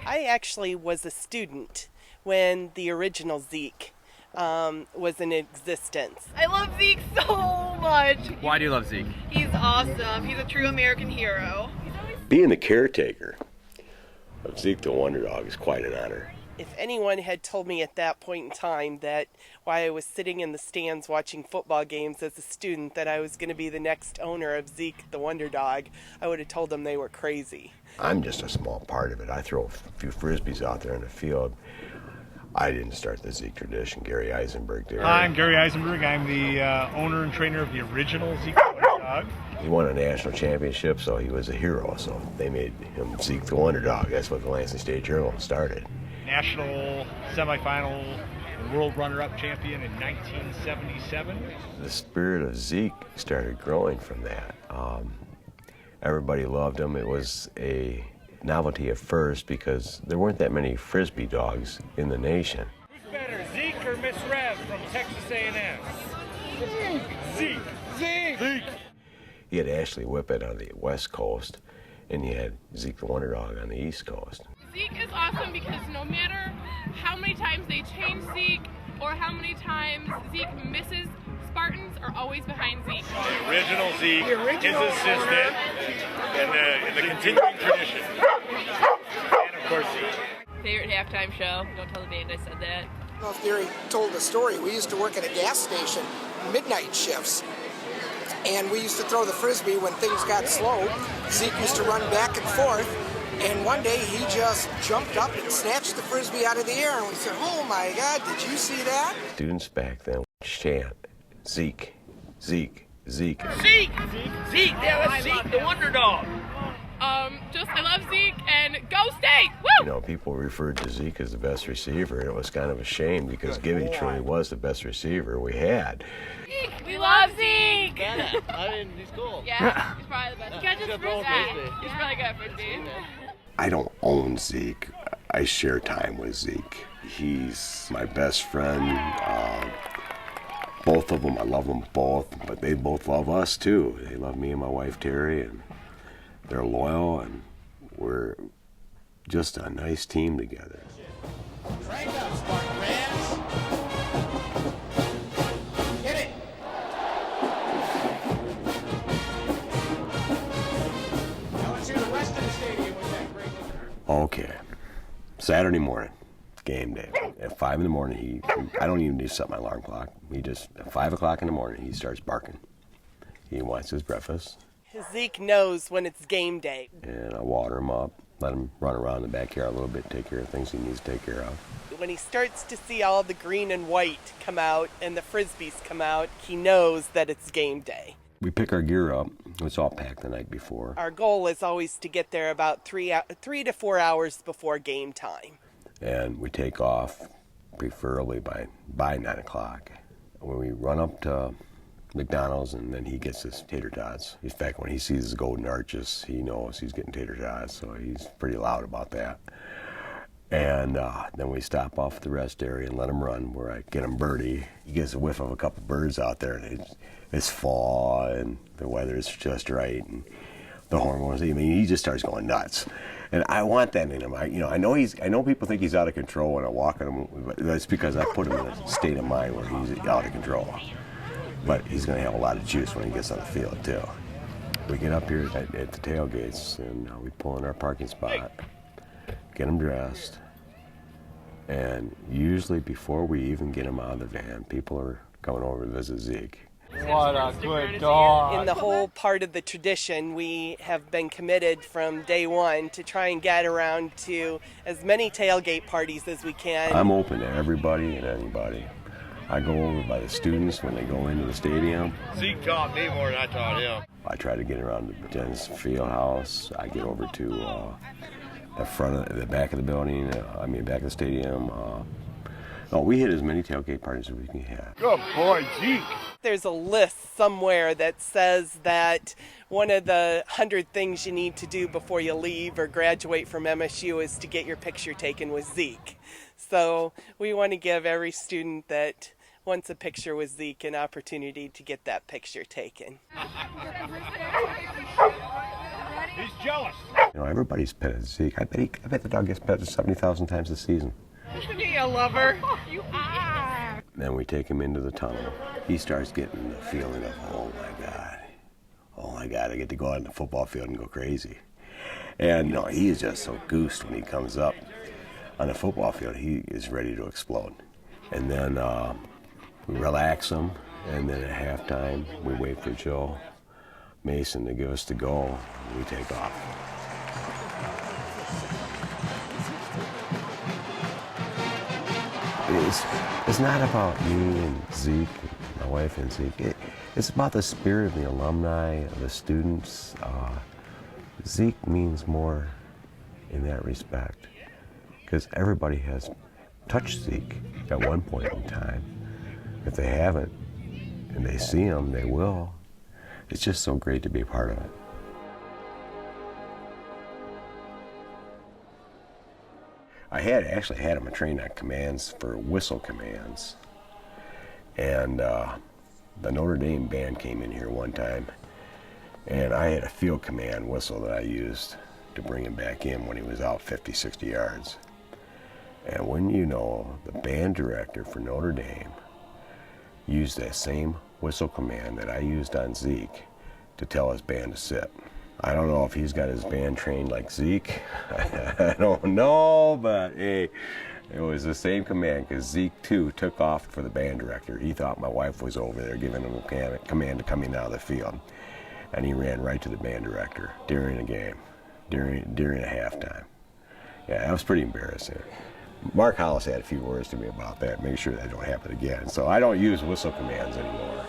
I actually was a student when the original Zeke was in existence. I love Zeke so much. Why do you love Zeke? He's awesome. He's a true American hero. Being the caretaker of Zeke the Wonder Dog is quite an honor. If anyone had told me at that point in time that while I was sitting in the stands watching football games as a student that I was going to be the next owner of Zeke the Wonder Dog, I would have told them they were crazy. I'm just a small part of it. I throw a few frisbees out there in the field. I didn't start the Zeke tradition. Gary Eisenberg did. Hi, I'm Gary Eisenberg. I'm the owner and trainer of the original Zeke the Wonder Dog. He won a national championship, so he was a hero. So they made him Zeke the Wonder Dog. That's what the Lansing State Journal started. National semifinal world runner-up champion in 1977. The spirit of Zeke started growing from that. Everybody loved him. It was a novelty at first because there weren't that many Frisbee dogs in the nation. Who's better, Zeke or Miss Rev from Texas A&M? Zeke. Zeke. Zeke. You had Ashley Whippet on the West Coast, and you had Zeke the Wonder Dog on the East Coast. Zeke is awesome because no matter how many times they change Zeke or how many times Zeke misses, Spartans are always behind Zeke. The original Zeke, his assistant, and the continuing tradition. And of course Zeke. Favorite halftime show. Don't tell the band I said that. I don't know if Gary told the story. We used to work at a gas station, midnight shifts. And we used to throw the Frisbee when things got slow. Zeke used to run back and forth. And one day he just jumped up and snatched the Frisbee out of the air. And we said, oh my God, did you see that? Students back then chant, Zeke, Zeke, Zeke. Zeke! Zeke! Yeah, that's Zeke the Wonder Dog. I love Zeke and go State! Woo! You know, people referred to Zeke as the best receiver, and it was kind of a shame because Gibby truly was the best receiver we had. Zeke! We love Zeke! I mean, he's cool. Yeah, he's probably the best. He catches Frisbee. He's really good at Frisbee. I don't own Zeke. I share time with Zeke. He's my best friend. Both of them, I love them both, but they both love us too. They love me and my wife Terry, and they're loyal, and we're just a nice team together. Crank up, Spartan fans. Hit it. Now let's hear the rest of the stadium with that great. Okay, Saturday morning, game day. At 5 in the morning, I don't even need to set my alarm clock. At 5 o'clock in the morning, he starts barking. He wants his breakfast. Zeke knows when it's game day. And I water him up, let him run around the backyard a little bit, take care of things he needs to take care of. When he starts to see all the green and white come out and the Frisbees come out, he knows that it's game day. We pick our gear up. It's all packed the night before. Our goal is always to get there about 3 to 4 hours before game time. And we take off, preferably by 9 o'clock. When we run up to McDonald's, and then he gets his tater tots. In fact, when he sees his golden arches, he knows he's getting tater tots, so he's pretty loud about that. And then we stop off at the rest area and let him run, where I get him birdie. He gets a whiff of a couple birds out there, and it's fall, and the weather's just right, and the hormones. I mean, he just starts going nuts. And I want that in him. I know people think he's out of control when I walk at him, but that's because I put him in a state of mind where he's out of control. But he's going to have a lot of juice when he gets on the field, too. We get up here at the tailgates, and we pull in our parking spot, get him dressed, and usually before we even get him out of the van, people are coming over to visit Zeke. What a good dog. In the whole part of the tradition, we have been committed from day one to try and get around to as many tailgate parties as we can. I'm open to everybody and anybody. I go over by the students when they go into the stadium. Zeke taught me more than I taught him. I try to get around the Jens Field House. I get over to the back of the building, back of the stadium. We hit as many tailgate parties as we can have. Good boy, Zeke. There's a list somewhere that says that one of the 100 things you need to do before you leave or graduate from MSU is to get your picture taken with Zeke. So we want to give every student that wants a picture with Zeke an opportunity to get that picture taken. He's jealous. You know, everybody's petted Zeke. I bet the dog gets petted 70,000 times a season. Isn't he a lover? You are. Then we take him into the tunnel. He starts getting the feeling of, oh my God, I get to go out in the football field and go crazy. And you know, he is just so goosed when he comes up on the football field. He is ready to explode. And then we relax him, and then at halftime we wait for Joe Mason to give us the go. We take off. It's not about me and Zeke, my wife and Zeke. It's about the spirit of the alumni, of the students. Zeke means more in that respect, because everybody has touched Zeke at one point in time. If they haven't, and they see him, they will. It's just so great to be a part of it. I actually had him trained on commands for whistle commands. And the Notre Dame band came in here one time, and I had a field command whistle that I used to bring him back in when he was out 50, 60 yards. And when you know, the band director for Notre Dame used that same whistle command that I used on Zeke to tell his band to sit. I don't know if he's got his band trained like Zeke. I don't know, but hey, it was the same command, because Zeke too took off for the band director. He thought my wife was over there giving him a command to come in out of the field, and he ran right to the band director during a game, during a halftime. Yeah, that was pretty embarrassing. Mark Hollis had a few words to me about that, make sure that don't happen again. So I don't use whistle commands anymore.